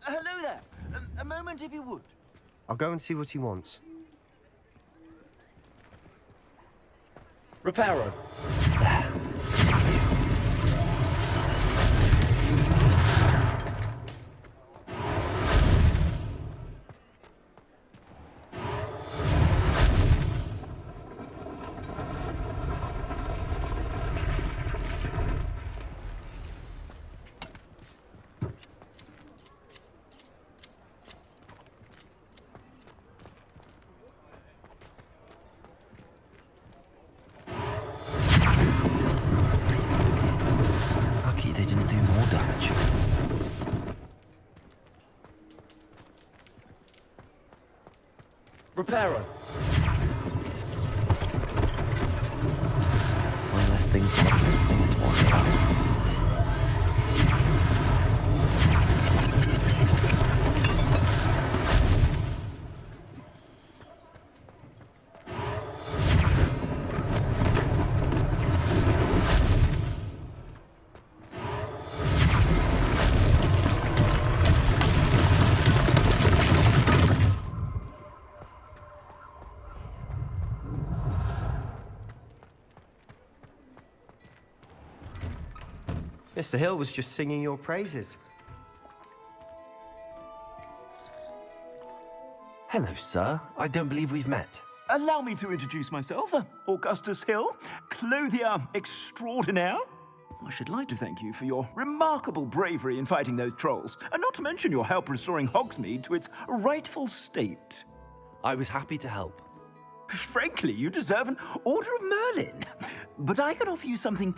Hello there. A moment if you would. I'll go and see what he wants. Reparo. Reparo. One less thing for Officer Singer to worry about. Mr. Hill was just singing your praises. Hello, sir. I don't believe we've met. Allow me to introduce myself, Augustus Hill, clothier extraordinaire. I should like to thank you for your remarkable bravery in fighting those trolls, and not to mention your help restoring Hogsmeade to its rightful state. I was happy to help. Frankly, you deserve an Order of Merlin. But I can offer you something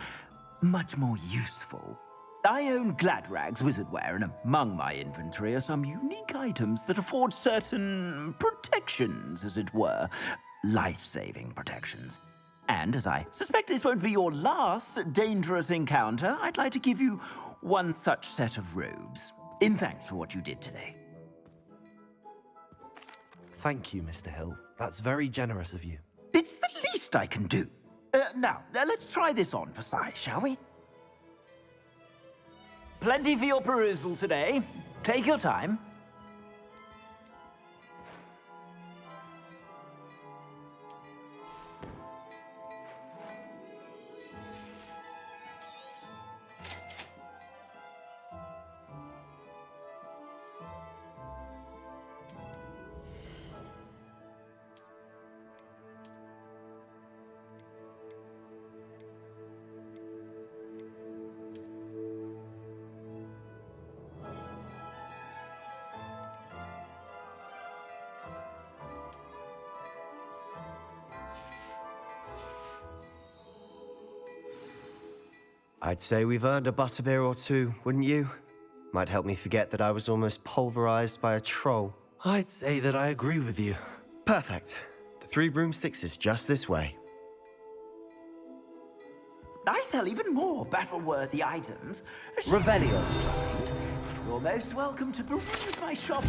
much more useful. I own Gladrag's wizardware, and among my inventory are some unique items that afford certain protections, as it were. Life-saving protections. And as I suspect this won't be your last dangerous encounter, I'd like to give you one such set of robes, in thanks for what you did today. Thank you, Mr. Hill. That's very generous of you. It's the least I can do. Now, let's try this on for size, shall we? Plenty for your perusal today. Take your time. I'd say we've earned a butterbeer or two, wouldn't you? Might help me forget that I was almost pulverized by a troll. I'd say that I agree with you. Perfect. The 3 broomsticks is just this way. I sell even more battle-worthy items. Revelio. You're most welcome to peruse my shop.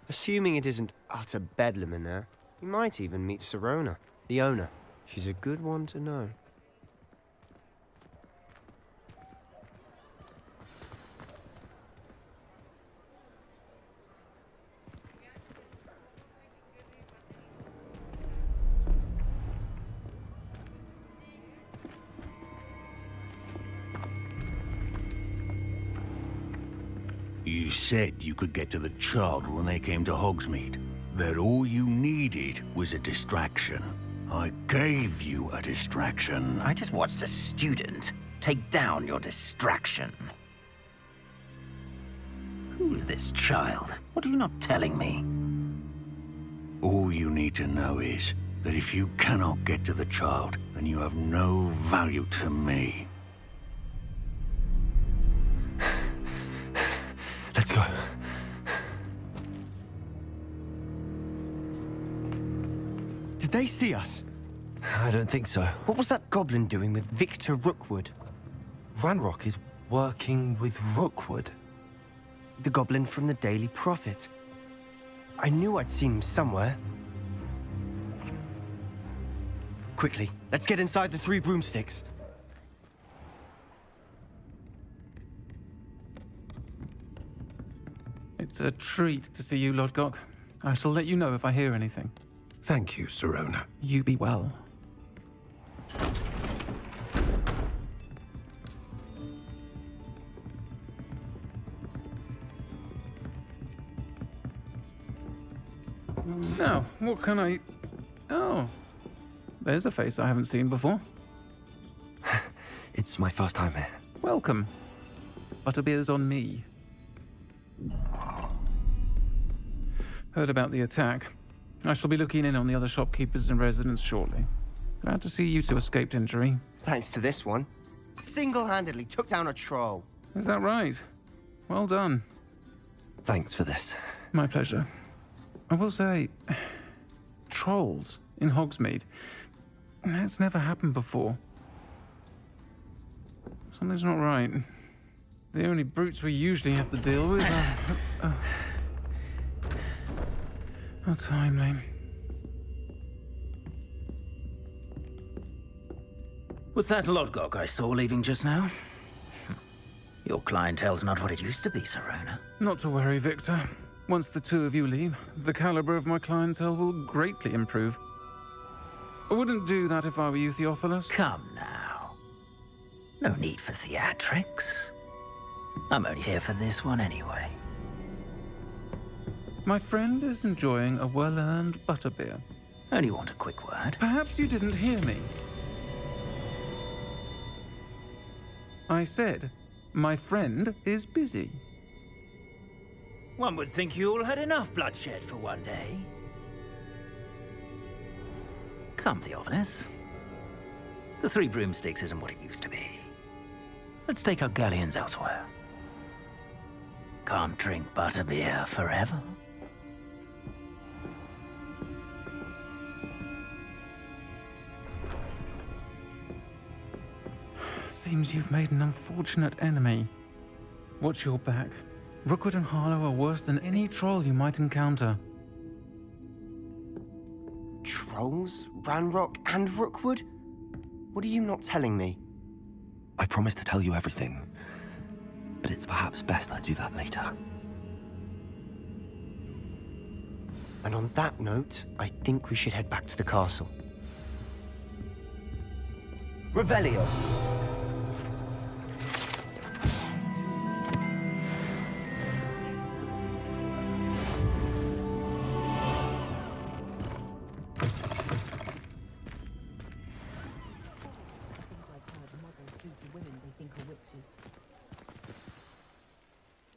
Assuming it isn't utter bedlam in there, you might even meet Sirona, the owner. She's a good one to know. You said you could get to the child when they came to Hogsmeade. That all you needed was a distraction. I gave you a distraction. I just watched a student take down your distraction. Who's this child? What are you not telling me? All you need to know is that if you cannot get to the child, then you have no value to me. Let's go. Did they see us? I don't think so. What was that goblin doing with Victor Rookwood? Ranrock is working with Rookwood. The goblin from the Daily Prophet. I knew I'd seen him somewhere. Quickly, let's get inside the Three Broomsticks. It's a treat to see you, Lodgok. I shall let you know if I hear anything. Thank you, Sirona. You be well. Now, what can I... Oh, there's a face I haven't seen before. It's my first time here. Welcome. Butterbeer's on me. Heard about the attack. I shall be looking in on the other shopkeepers and residents shortly. Glad to see you two escaped injury. Thanks to this one. Single-handedly took down a troll. Is that right? Well done. Thanks for this. My pleasure. I will say, trolls in Hogsmeade. That's never happened before. Something's not right. The only brutes we usually have to deal with are... How timely. Was that Lodgok I saw leaving just now? Your clientele's not what it used to be, Sirona. Not to worry, Victor. Once the two of you leave, the caliber of my clientele will greatly improve. I wouldn't do that if I were you, Theophilus. Come now. No need for theatrics. I'm only here for this one anyway. My friend is enjoying a well-earned butterbeer. Only want a quick word. Perhaps you didn't hear me. I said, my friend is busy. One would think you all had enough bloodshed for one day. Come, Theophilus. The Three Broomsticks isn't what it used to be. Let's take our galleons elsewhere. Can't drink butterbeer forever. Seems you've made an unfortunate enemy. Watch your back. Rookwood and Harlow are worse than any troll you might encounter. Trolls? Ranrock and Rookwood? What are you not telling me? I promised to tell you everything, but it's perhaps best I do that later. And on that note, I think we should head back to the castle. Revelio!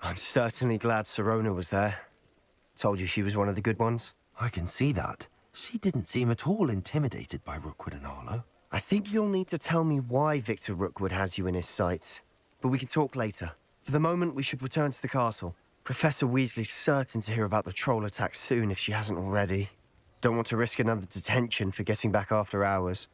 I'm certainly glad Sirona was there. Told you she was one of the good ones. I can see that. She didn't seem at all intimidated by Rookwood and Harlow. I think you'll need to tell me why Victor Rookwood has you in his sights. But we can talk later. For the moment, we should return to the castle. Professor Weasley's certain to hear about the troll attack soon if she hasn't already. Don't want to risk another detention for getting back after hours.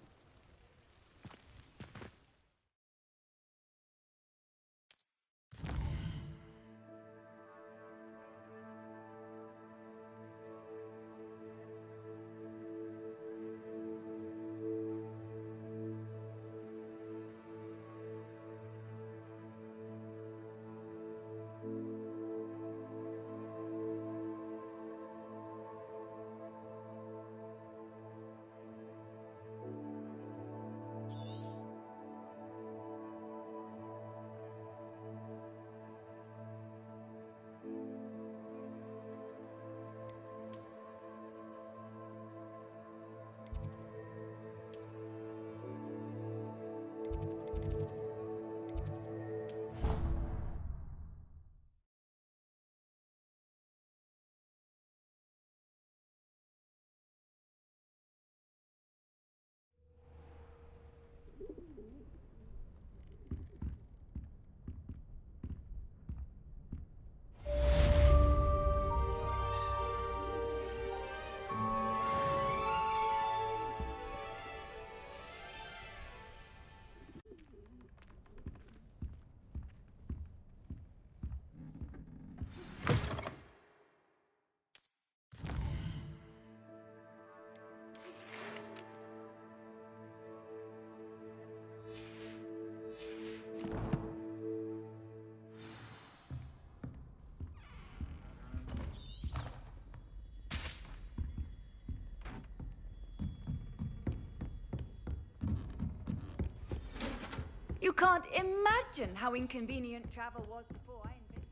You can't imagine how inconvenient travel was before I invented.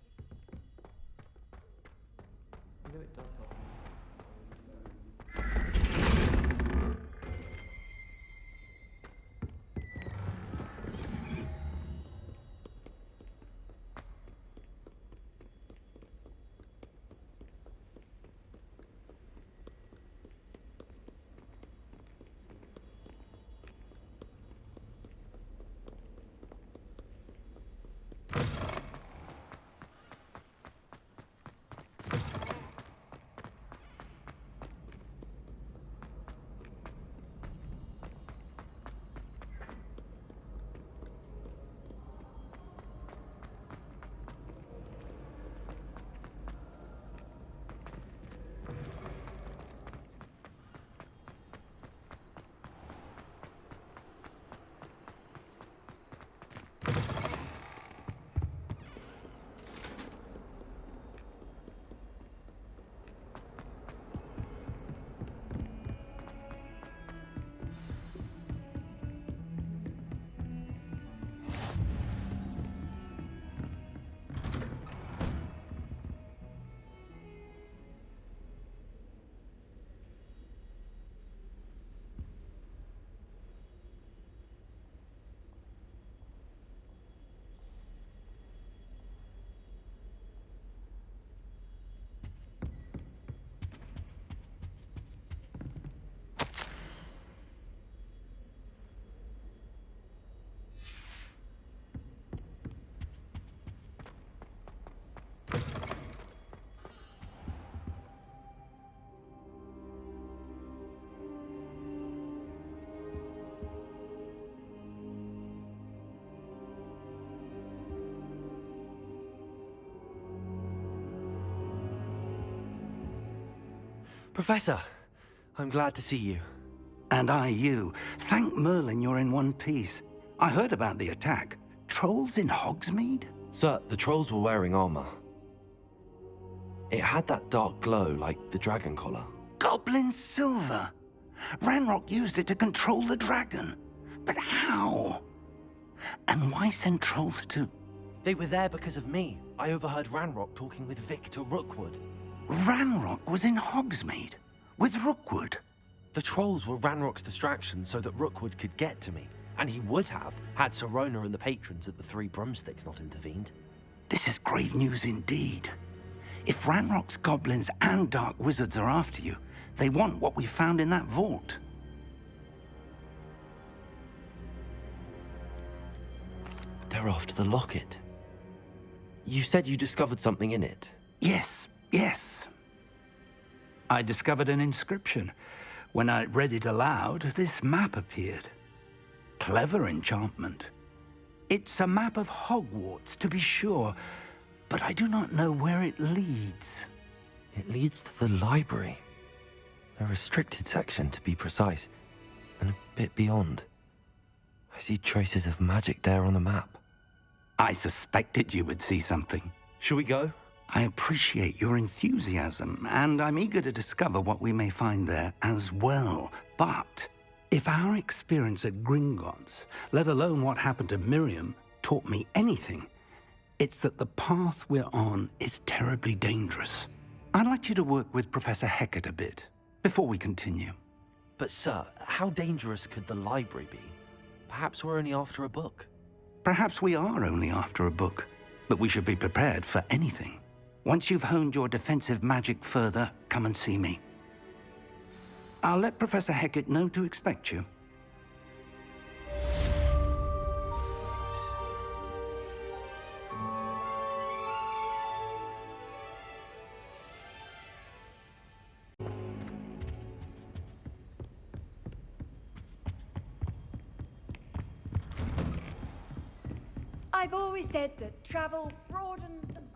Professor, I'm glad to see you. And I you. Thank Merlin you're in one piece. I heard about the attack. Trolls in Hogsmeade? Sir, the trolls were wearing armor. It had that dark glow like the dragon collar. Goblin silver. Ranrock used it to control the dragon. But how? And why send trolls too? They were there because of me. I overheard Ranrock talking with Victor Rookwood. Ranrock was in Hogsmeade? With Rookwood? The trolls were Ranrock's distraction so that Rookwood could get to me. And he would have, had Sirona and the patrons at the Three Broomsticks not intervened. This is grave news indeed. If Ranrock's goblins and dark wizards are after you, they want what we found in that vault. They're after the locket. You said you discovered something in it. Yes. I discovered an inscription. When I read it aloud, this map appeared. Clever enchantment. It's a map of Hogwarts, to be sure, but I do not know where it leads. It leads to the library. A restricted section, to be precise, and a bit beyond. I see traces of magic there on the map. I suspected you would see something. Shall we go? I appreciate your enthusiasm, and I'm eager to discover what we may find there as well. But if our experience at Gringotts, let alone what happened to Miriam, taught me anything, it's that the path we're on is terribly dangerous. I'd like you to work with Professor Hecat a bit before we continue. But sir, how dangerous could the library be? Perhaps we're only after a book. Perhaps we are only after a book, but we should be prepared for anything. Once you've honed your defensive magic further, come and see me. I'll let Professor Hecat know to expect you. I've always said that travel broadens the mind.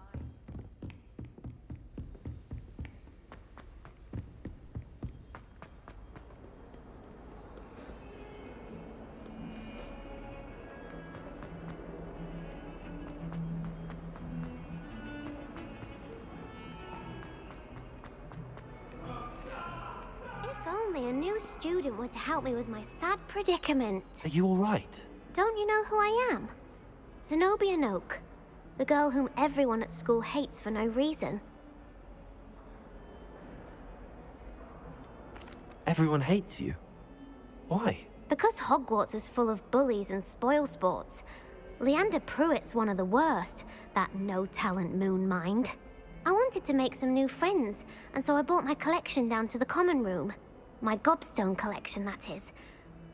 If only a new student were to help me with my sad predicament. Are you all right? Don't you know who I am? Zenobia Noak, the girl whom everyone at school hates for no reason. Everyone hates you. Why? Because Hogwarts is full of bullies and spoilsports. Leander Pruitt's one of the worst, that no-talent moon mind. I wanted to make some new friends, and so I brought my collection down to the common room. My gobstone collection, that is.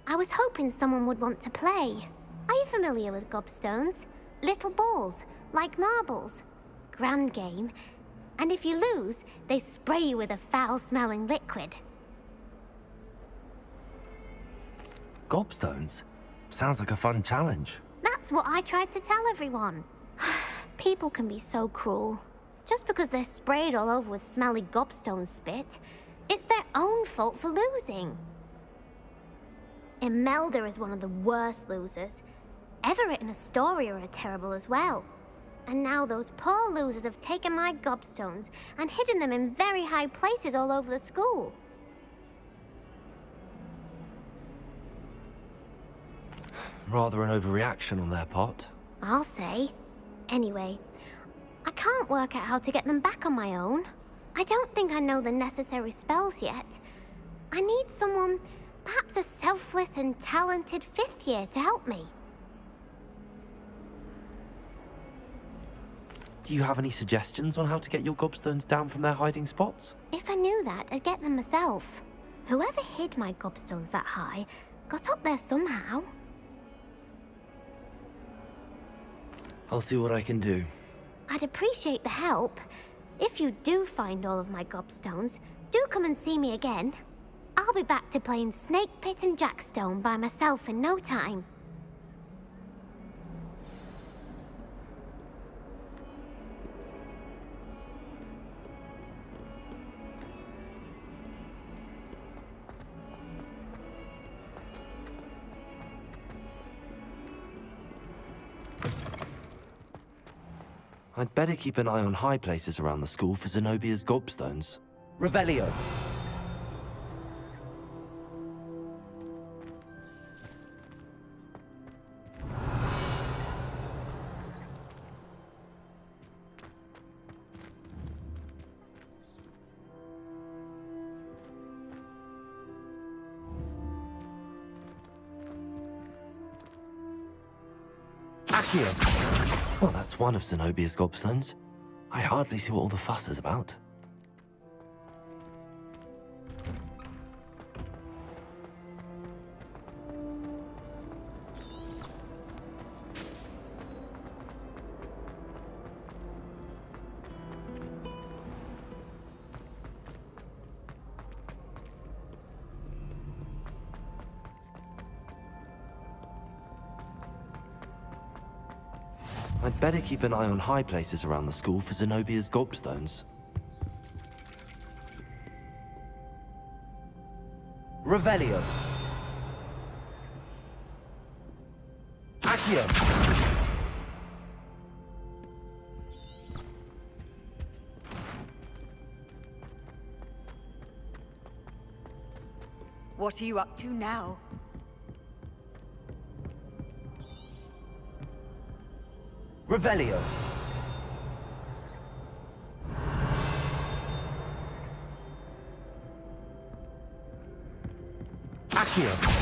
I was hoping someone would want to play. Are you familiar with gobstones? Little balls, like marbles. Grand game. And if you lose, they spray you with a foul-smelling liquid. Gobstones? Sounds like a fun challenge. That's what I tried to tell everyone. People can be so cruel. Just because they're sprayed all over with smelly gobstone spit, it's their own fault for losing. Imelda is one of the worst losers. Everett and Astoria are terrible as well. And now those poor losers have taken my gobstones and hidden them in very high places all over the school. Rather an overreaction on their part. I'll say. Anyway, I can't work out how to get them back on my own. I don't think I know the necessary spells yet. I need someone, perhaps a selfless and talented 5th year to help me. Do you have any suggestions on how to get your gobstones down from their hiding spots? If I knew that, I'd get them myself. Whoever hid my gobstones that high got up there somehow. I'll see what I can do. I'd appreciate the help. If you do find all of my gobstones, do come and see me again. I'll be back to playing Snake Pit and Jackstone by myself in no time. I'd better keep an eye on high places around the school for Zenobia's gobstones. Revelio! Accio! Well, that's one of Zenobia's gobstones. I hardly see what all the fuss is about. I'd better keep an eye on high places around the school for Zenobia's gobstones. Revelio! Accio! What are you up to now? Revelio! Accio!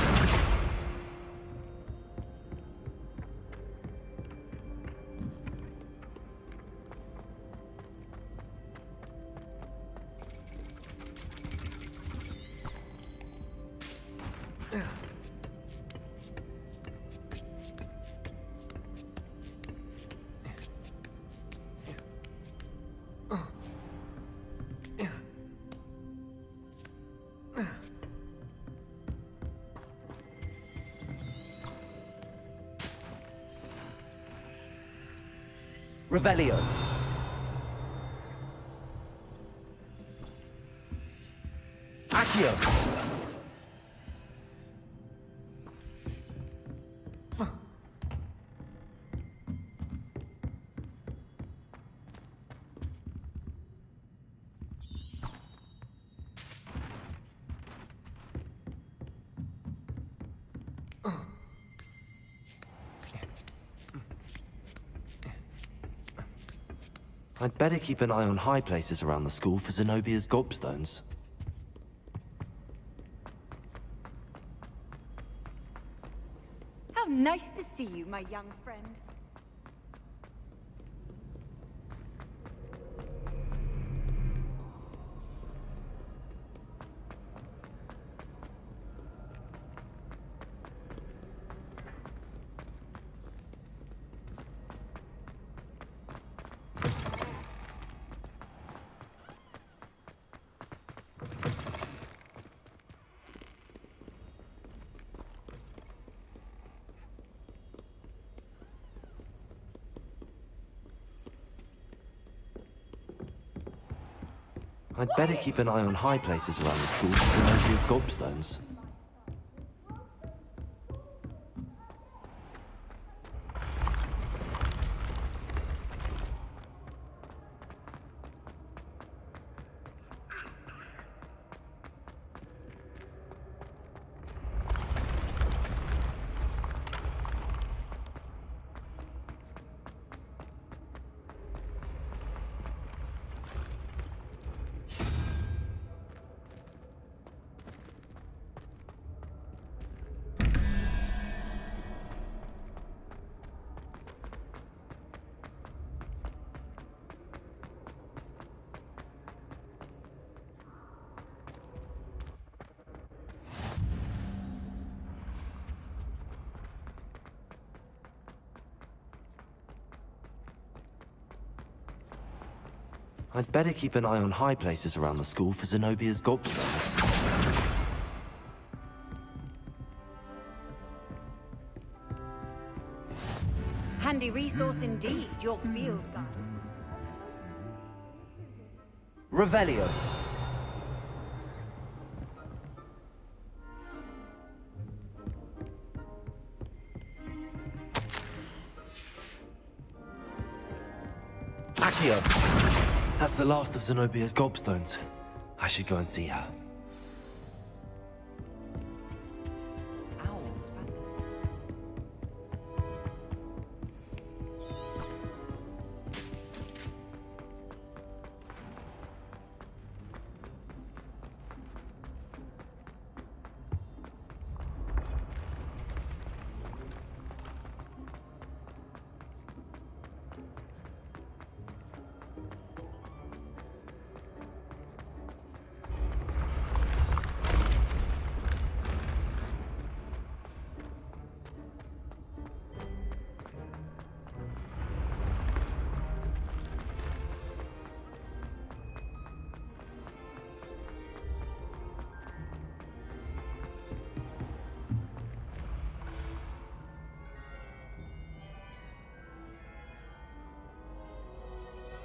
Revelio. Accio. I'd better keep an eye on high places around the school for Zenobia's gobstones. How nice to see you, my young friend. I'd better keep an eye on high places around the school for Zenobia's gobstones. I'd better keep an eye on high places around the school for Zenobia's gobstones. Handy resource indeed, your field guide. Revelio. Accio. That's the last of Zenobia's gobstones. I should go and see her.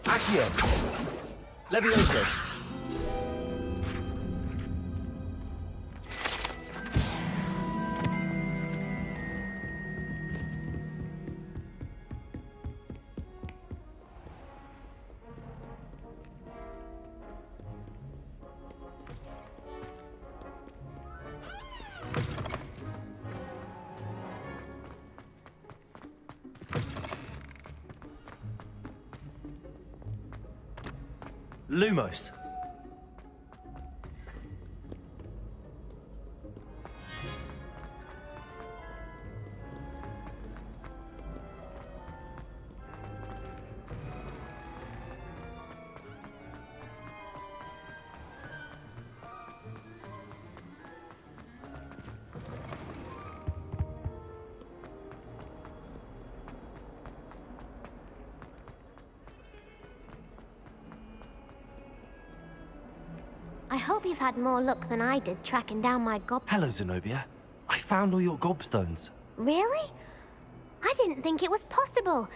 Accio! Levioso! Lumos. I hope you've had more luck than I did tracking down my gob... Hello, Zenobia. I found all your gobstones. Really? I didn't think it was possible.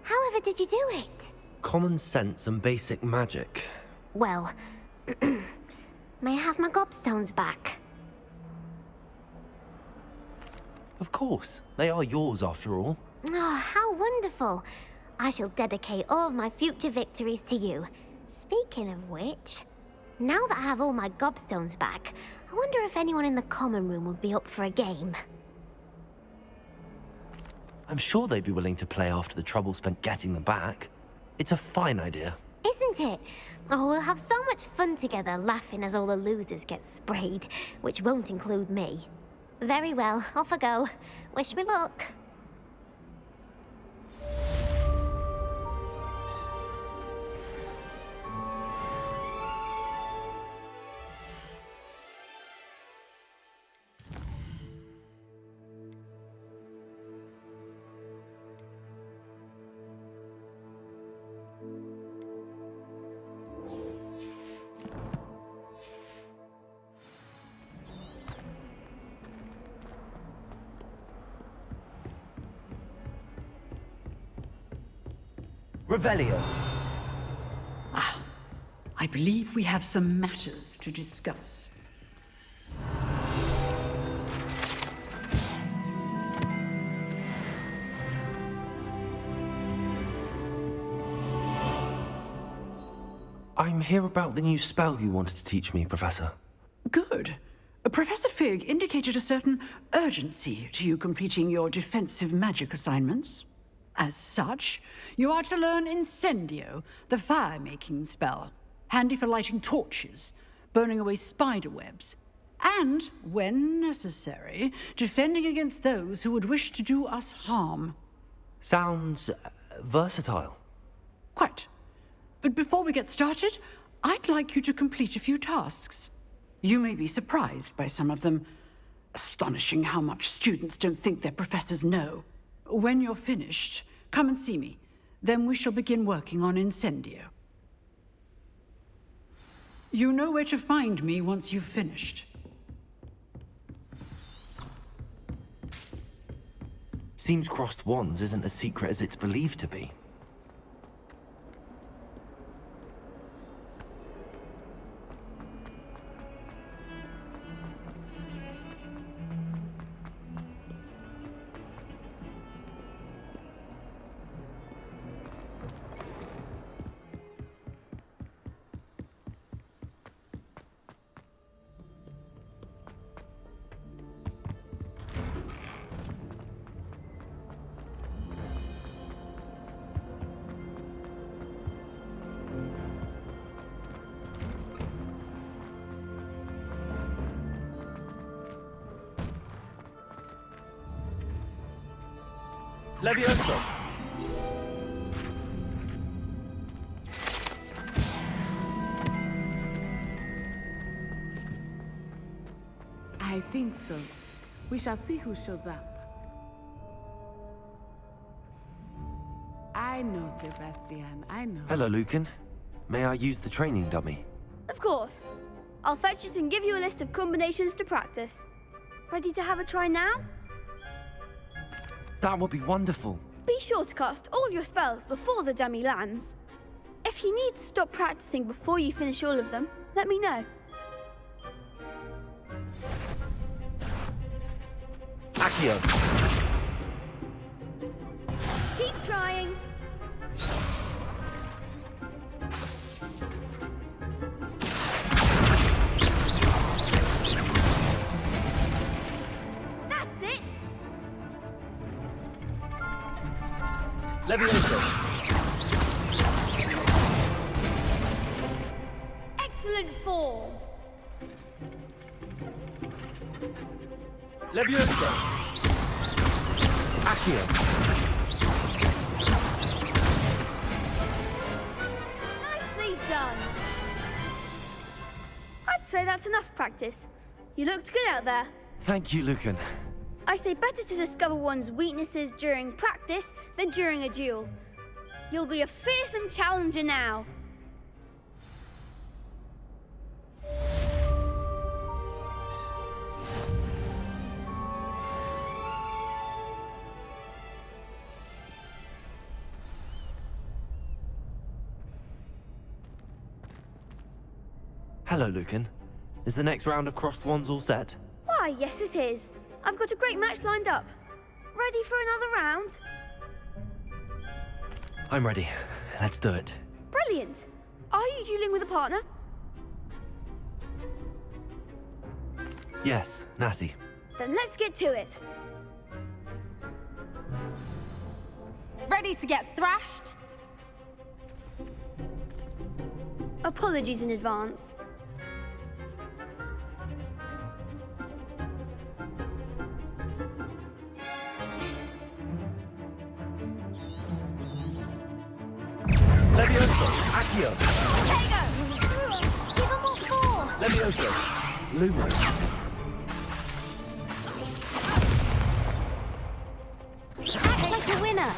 However did you do it? Common sense and basic magic. Well, may I have my gobstones back? Of course. They are yours, after all. Oh, how wonderful. I shall dedicate all of my future victories to you. Speaking of which, now that I have all my gobstones back, I wonder if anyone in the common room would be up for a game. I'm sure they'd be willing to play after the trouble spent getting them back. It's a fine idea. Isn't it? Oh, we'll have so much fun together laughing as all the losers get sprayed, which won't include me. Very well, off I go. Wish me luck. Revelio. I believe we have some matters to discuss. I'm here about the new spell you wanted to teach me, Professor. Good. Professor Fig indicated a certain urgency to you completing your defensive magic assignments. As such, you are to learn Incendio, the fire-making spell, handy for lighting torches, burning away spider webs, and, when necessary, defending against those who would wish to do us harm. Sounds versatile. Quite. But before we get started, I'd like you to complete a few tasks. You may be surprised by some of them. Astonishing how much students don't think their professors know. When you're finished, come and see me. Then we shall begin working on Incendio. You know where to find me once you've finished. Seems crossed wands isn't as secret as it's believed to be. Levioso. I think so. We shall see who shows up. I know, Sebastian, I know. Hello, Lucan. May I use the training dummy? Of course. I'll fetch it and give you a list of combinations to practice. Ready to have a try now? That would be wonderful. Be sure to cast all your spells before the dummy lands. If you need to stop practicing before you finish all of them, let me know. Accio. Keep trying. That's it. Levioso. Excellent form. Levioso. Accio. Nicely done. I'd say that's enough practice. You looked good out there. Thank you, Lucan. I say better to discover one's weaknesses during practice than during a duel. You'll be a fearsome challenger now. Hello, Lucan. Is the next round of crossed wands all set? Why, yes it is. I've got a great match lined up. Ready for another round? I'm ready. Let's do it. Brilliant. Are you dueling with a partner? Yes, Natty. Then let's get to it. Ready to get thrashed? Apologies in advance. Levioso! Accio! Tego! Give them all four! Levioso! Lumos! Act like a winner!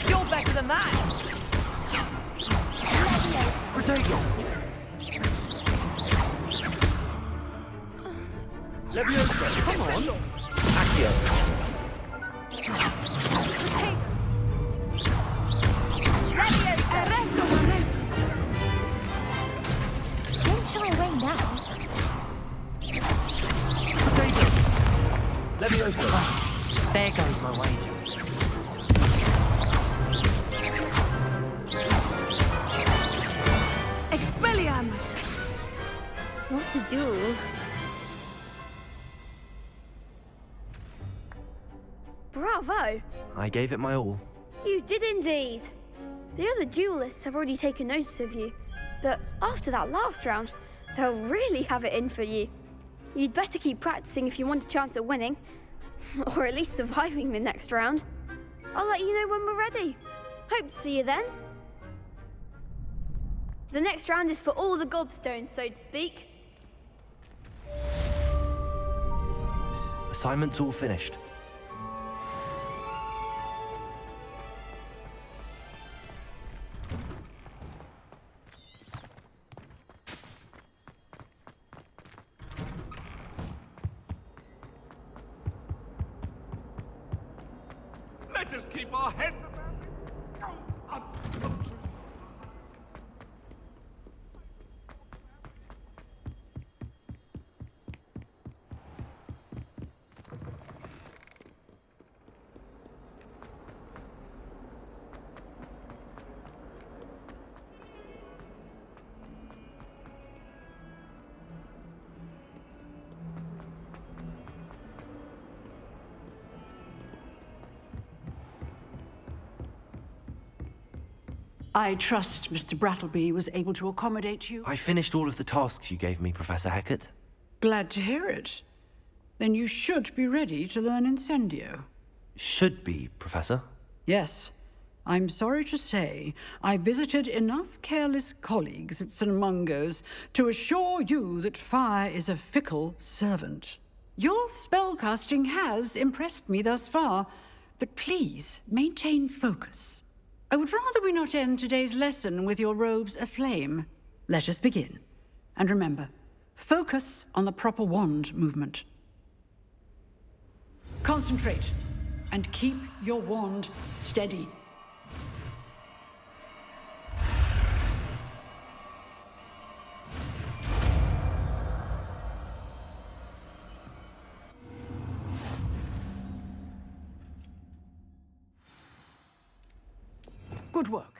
You're better than that! Protego! Levioso! Come on! Accio! Don't shy away now. Levioso! There goes my wager. Expelliarmus! What a duel. Bravo! I gave it my all. You did indeed. The other duelists have already taken notice of you, but after that last round, they'll really have it in for you. You'd better keep practicing if you want a chance at winning, or at least surviving the next round. I'll let you know when we're ready. Hope to see you then. The next round is for all the gobstones, so to speak. Assignment's all finished. Let us keep our head. I trust Mr. Brattleby was able to accommodate you. I finished all of the tasks you gave me, Professor Hecat. Glad to hear it. Then you should be ready to learn Incendio. Should be, Professor. Yes. I'm sorry to say, I visited enough careless colleagues at St. Mungo's to assure you that fire is a fickle servant. Your spellcasting has impressed me thus far, but please maintain focus. I would rather we not end today's lesson with your robes aflame. Let us begin. And remember, focus on the proper wand movement. Concentrate, and keep your wand steady. Good work.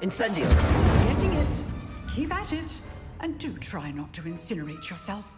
Incendio! Getting it. Keep at it. And do try not to incinerate yourself.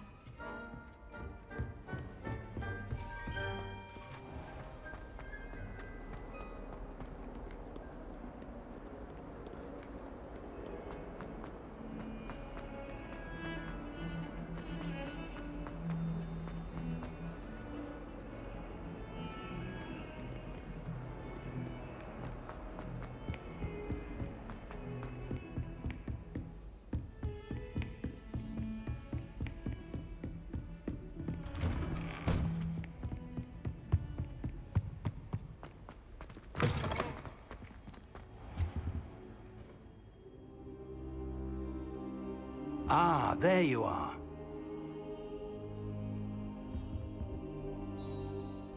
Ah, there you are.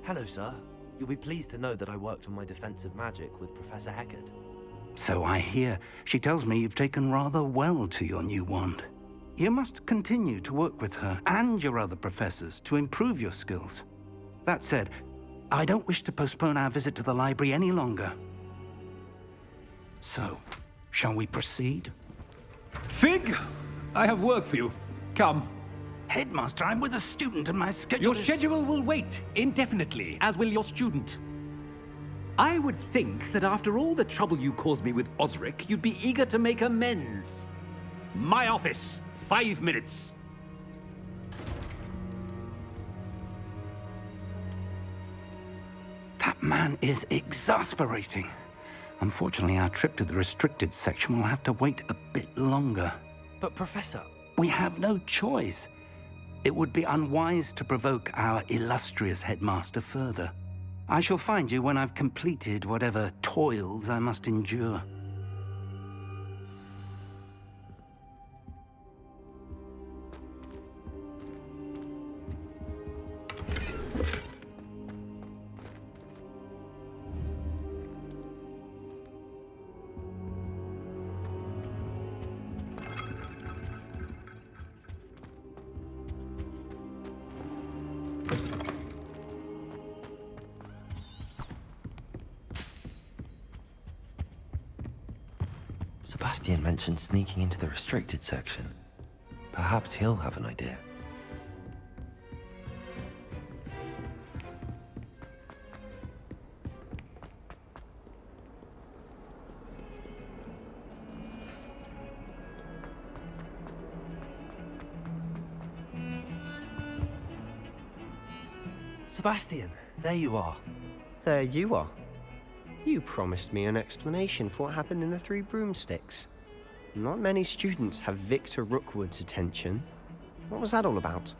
Hello, sir. You'll be pleased to know that I worked on my defensive magic with Professor Eckert. So I hear. She tells me you've taken rather well to your new wand. You must continue to work with her and your other professors to improve your skills. That said, I don't wish to postpone our visit to the library any longer. So, shall we proceed? Fig, I have work for you. Come. Headmaster, I'm with a student and my schedule Your is... schedule will wait indefinitely, as will your student. I would think that after all the trouble you caused me with Osric, you'd be eager to make amends. My office, 5 minutes. That man is exasperating. Unfortunately, our trip to the restricted section will have to wait a bit longer. But, Professor... We have no choice. It would be unwise to provoke our illustrious headmaster further. I shall find you when I've completed whatever toils I must endure. Sebastian mentioned sneaking into the restricted section. Perhaps he'll have an idea. Sebastian, there you are. There you are. You promised me an explanation for what happened in the Three Broomsticks. Not many students have Victor Rookwood's attention. What was that all about?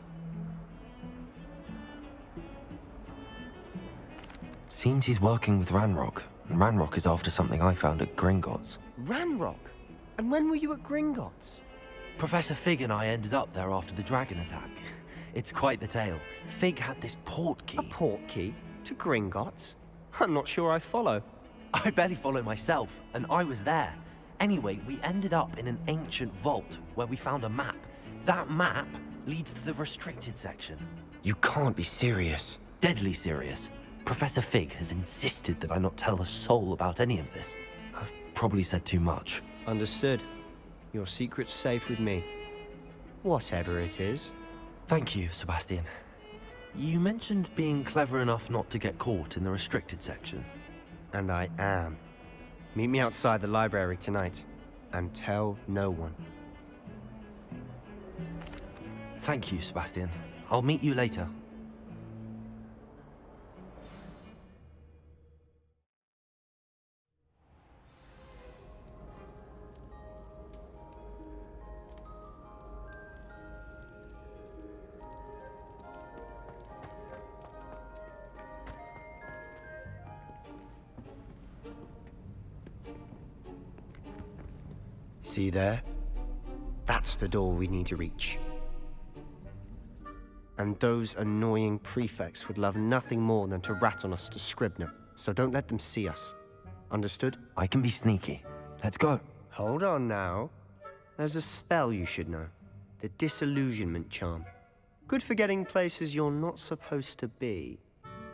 Seems he's working with Ranrock, and Ranrock is after something I found at Gringotts. Ranrock? And when were you at Gringotts? Professor Fig and I ended up there after the dragon attack. It's quite the tale. Fig had this port key. A port key? To Gringotts? I'm not sure I follow. I barely follow myself, and I was there. Anyway, we ended up in an ancient vault where we found a map. That map leads to the restricted section. You can't be serious. Deadly serious. Professor Fig has insisted that I not tell a soul about any of this. I've probably said too much. Understood. Your secret's safe with me. Whatever it is. Thank you, Sebastian. You mentioned being clever enough not to get caught in the restricted section. And I am. Meet me outside the library tonight, and tell no one. Thank you, Sebastian. I'll meet you later. See there? That's the door we need to reach. And those annoying prefects would love nothing more than to rat on us to Scribner, so don't let them see us. Understood? I can be sneaky. Let's go. Hold on now. There's a spell you should know. The Disillusionment Charm. Good for getting places you're not supposed to be.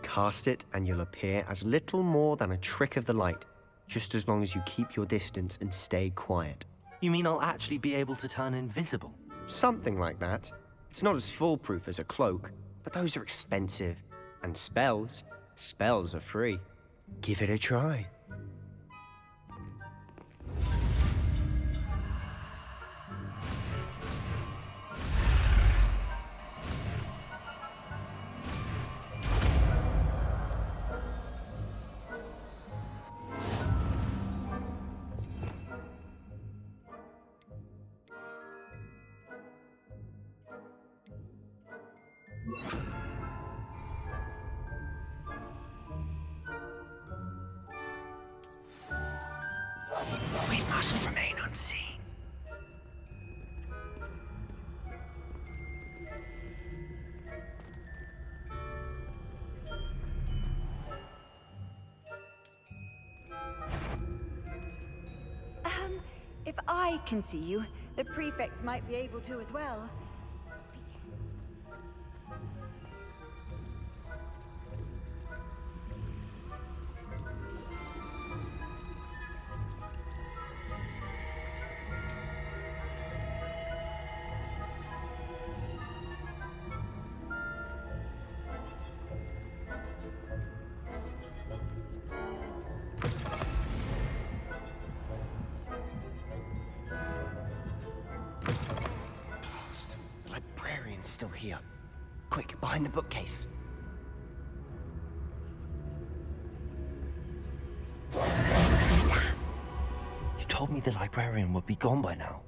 Cast it and you'll appear as little more than a trick of the light, just as long as you keep your distance and stay quiet. You mean I'll actually be able to turn invisible? Something like that. It's not as foolproof as a cloak, but those are expensive. And spells are free. Give it a try. We must remain unseen. can see you. The prefects might be able to as well. Blast. The librarian's still here. Quick, behind the bookcase. You told me the librarian would be gone by now.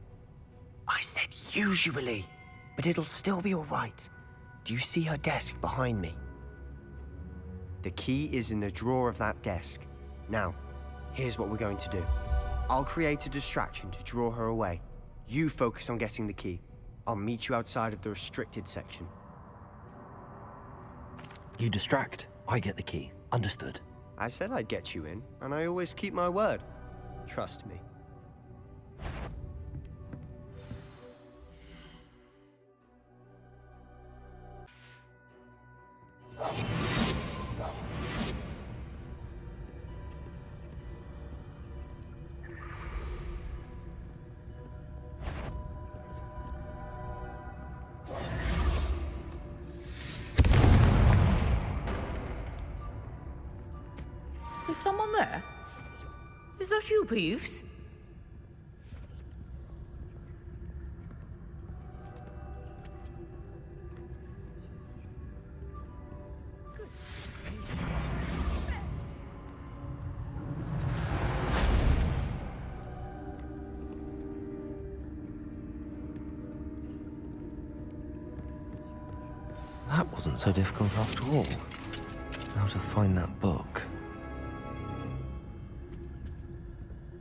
I said usually, but it'll still be all right. Do you see her desk behind me? The key is in the drawer of that desk. Now, here's what we're going to do. I'll create a distraction to draw her away. You focus on getting the key. I'll meet you outside of the restricted section. You distract, I get the key. Understood. I said I'd get you in, and I always keep my word. Trust me. Is someone there? Is that you, Peeves? That wasn't so difficult after all. Now to find that book.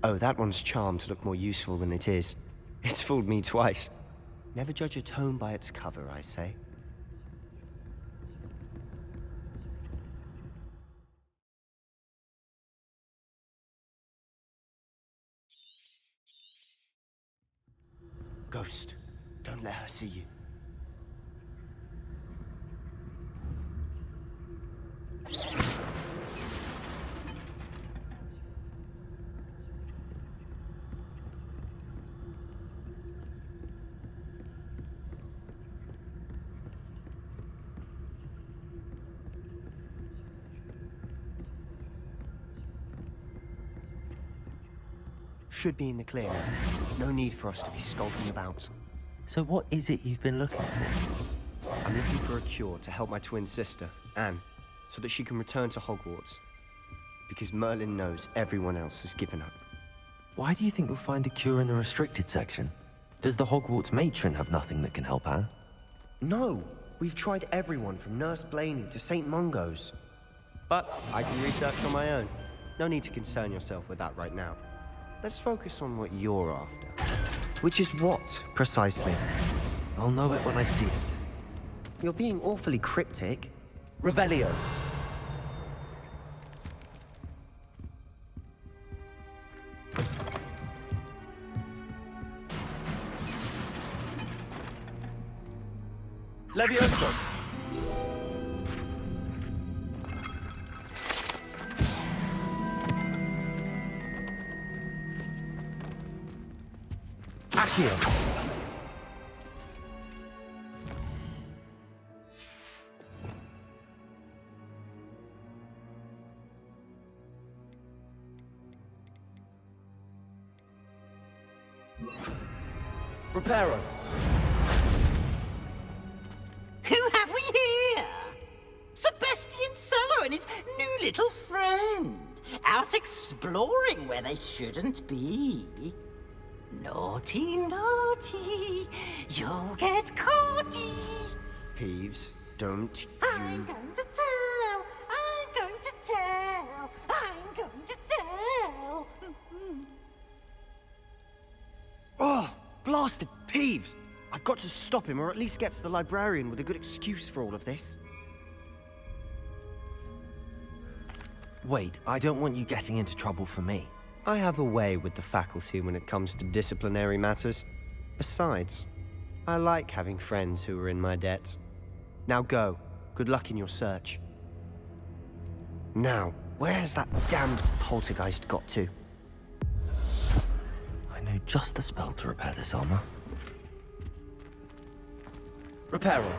Oh, that one's charmed to look more useful than it is. It's fooled me twice. Never judge a tome by its cover, I say. Ghost, don't let her see you. Should be in the clear now. No need for us to be skulking about. So what is it you've been looking for? I'm looking for a cure to help my twin sister, Anne, so that she can return to Hogwarts. Because Merlin knows everyone else has given up. Why do you think you'll find a cure in the restricted section? Does the Hogwarts matron have nothing that can help Anne? No! We've tried everyone from Nurse Blaney to St. Mungo's. But I can research on my own. No need to concern yourself with that right now. Let's focus on what you're after. Which is what, precisely? I'll know it when I see it. You're being awfully cryptic. Revelio. Levioso! Accio! Reparo! Who have we here? Sebastian Suller and his new little friend, out exploring where they shouldn't be. Naughty, naughty, you'll get caughty. Peeves, don't I'm going to tell, I'm going to tell, I'm going to tell. Oh, blasted Peeves! I've got to stop him, or at least get to the librarian with a good excuse for all of this. Wait, I don't want you getting into trouble for me. I have a way with the faculty when it comes to disciplinary matters. Besides, I like having friends who are in my debt. Now go. Good luck in your search. Now, where has that damned poltergeist got to? I know just the spell to repair this armor. Repair all.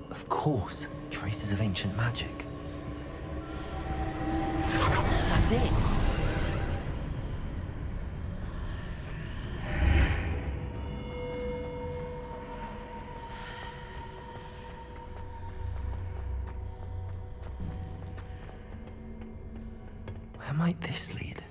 Of course, traces of ancient magic. That's it! Where might this lead?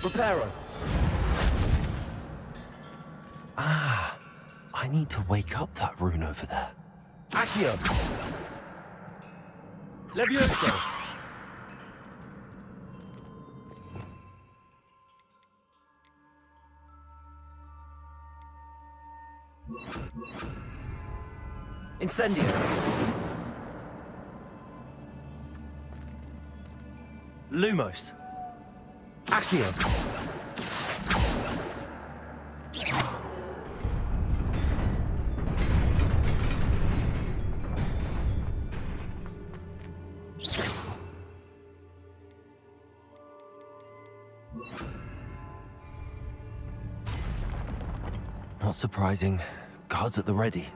Reparo. Ah, I need to wake up that rune over there. Accio. Levioso. Incendio. Lumos. Accio. Not surprising. Guards at the ready.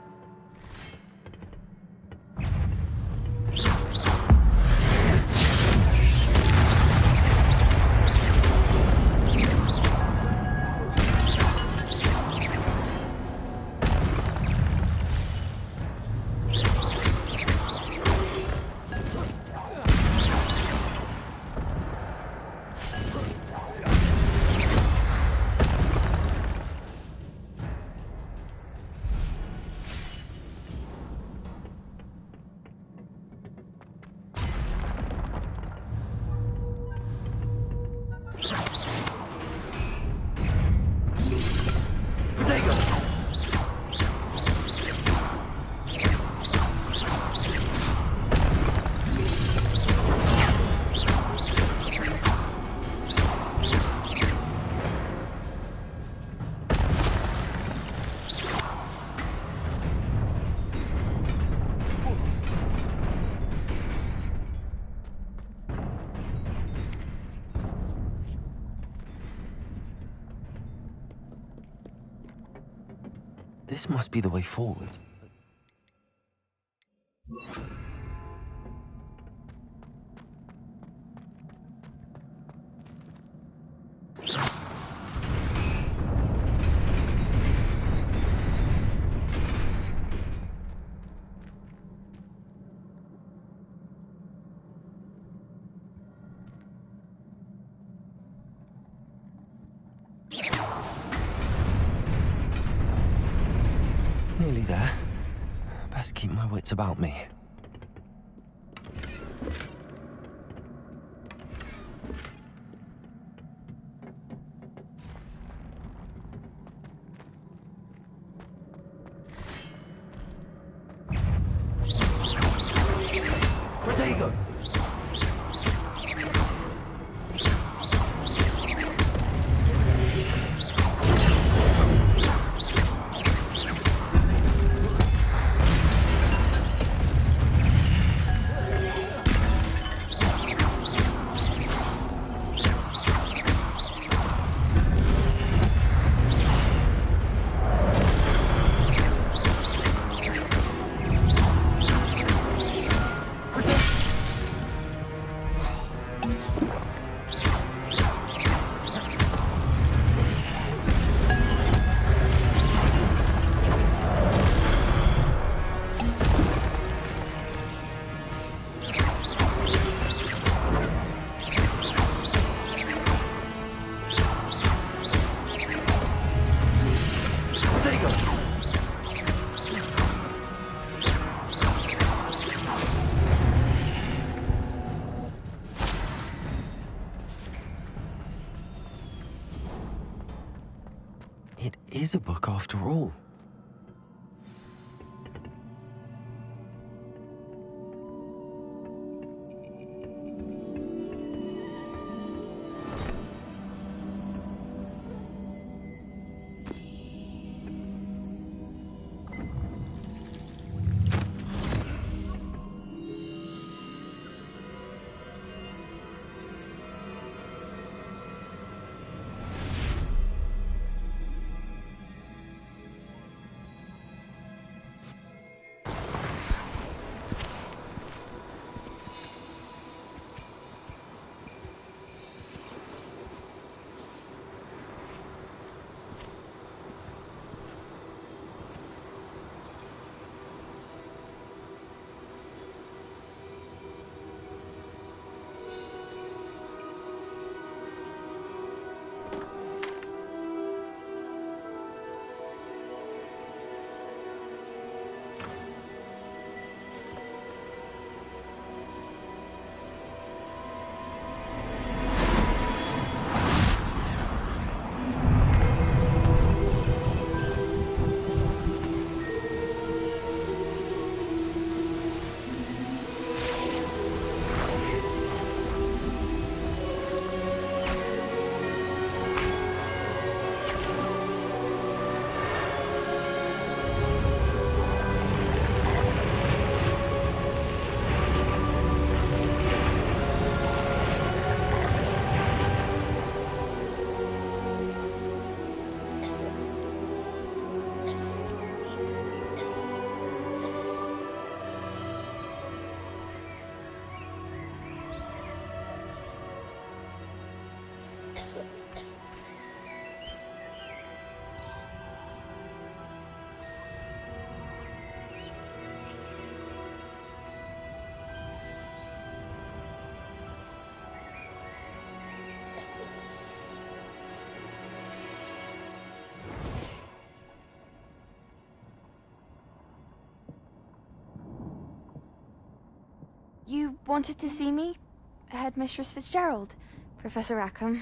This must be the way forward. Nearly there. Best keep my wits about me. Protego. is a book after all. You wanted to see me? Headmistress Fitzgerald, Professor Rackham.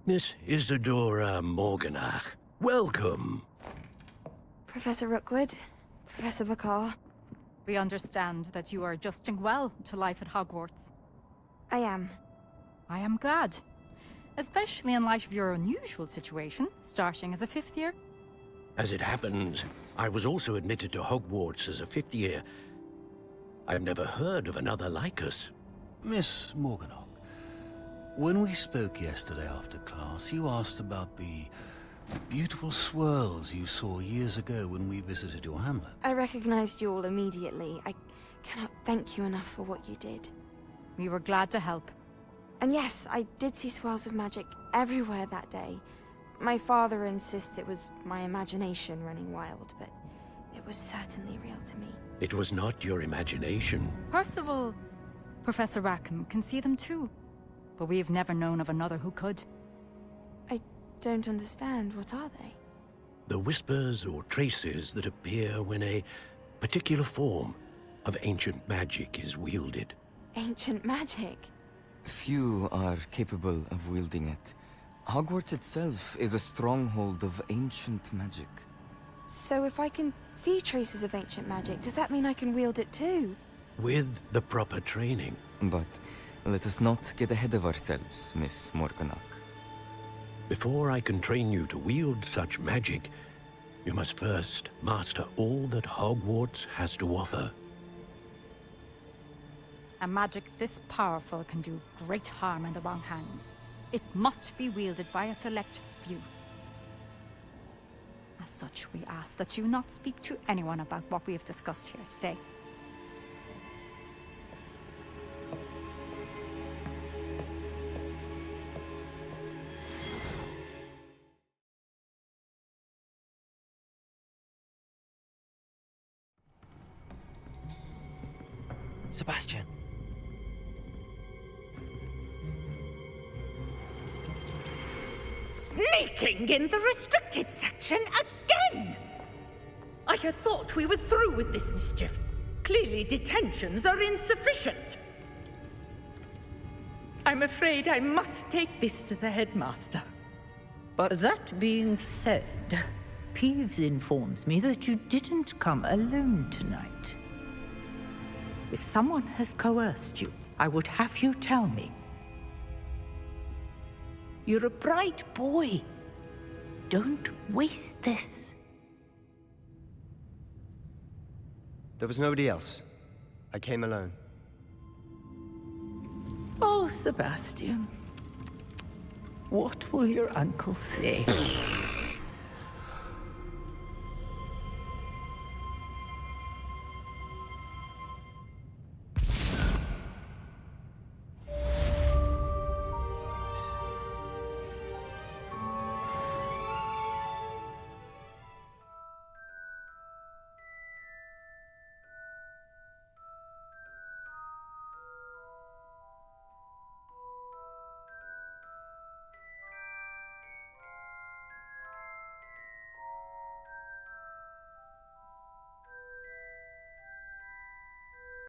Miss Isadora Morganach, welcome. Professor Rookwood, Professor Bakar. We understand that you are adjusting well to life at Hogwarts. I am. I am glad. Especially in light of your unusual situation, starting as a 5th year. As it happens, I was also admitted to Hogwarts as a 5th year. I've never heard of another like us. Miss Morganach, when we spoke yesterday after class, you asked about the beautiful swirls you saw years ago when we visited your hamlet. I recognized you all immediately. I cannot thank you enough for what you did. We were glad to help. And yes, I did see swirls of magic everywhere that day. My father insists it was my imagination running wild, but it was certainly real to me. It was not your imagination. Percival, Professor Rackham can see them too. But we have never known of another who could. I don't understand. What are they? The whispers or traces that appear when a particular form of ancient magic is wielded. Ancient magic? Few are capable of wielding it. Hogwarts itself is a stronghold of ancient magic. So if I can see traces of ancient magic, does that mean I can wield it too? With the proper training. But let us not get ahead of ourselves, Miss Morganach. Before I can train you to wield such magic, you must first master all that Hogwarts has to offer. A magic this powerful can do great harm in the wrong hands. It must be wielded by a select few. As such, we ask that you not speak to anyone about what we have discussed here today. Sebastian. Sneaking in the restricted section again! I had thought we were through with this mischief. Clearly detentions are insufficient. I'm afraid I must take this to the headmaster. But that being said, Peeves informs me that you didn't come alone tonight. If someone has coerced you, I would have you tell me. You're a bright boy. Don't waste this. There was nobody else. I came alone. Oh, Sebastian. What will your uncle say?